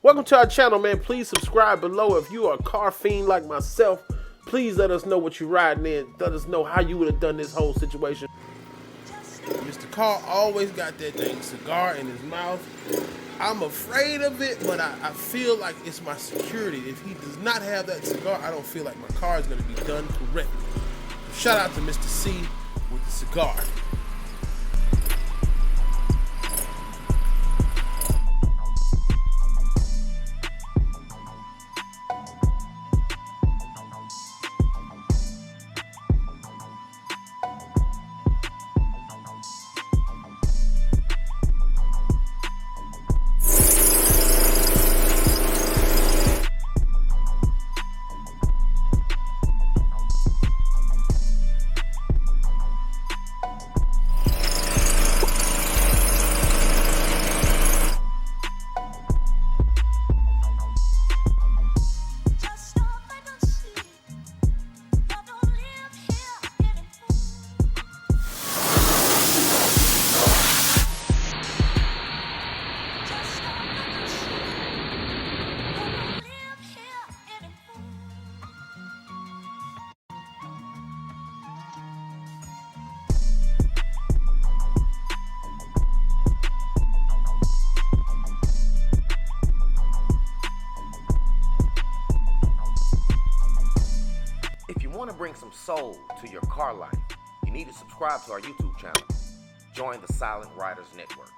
Welcome to our channel, man. Please subscribe below. If you are a car fiend like myself, please let us know what you're riding in. Let us know how you would have done this whole situation. Mr. Carl always got that dang cigar in his mouth. I'm afraid of it, but I feel like it's my security. If he does not have that cigar, I don't feel like my car is going to be done correctly. Shout out to Mr. C with the cigar. If you want to bring some soul to your car life, you need to subscribe to our YouTube channel. Join the Silent Riders Network.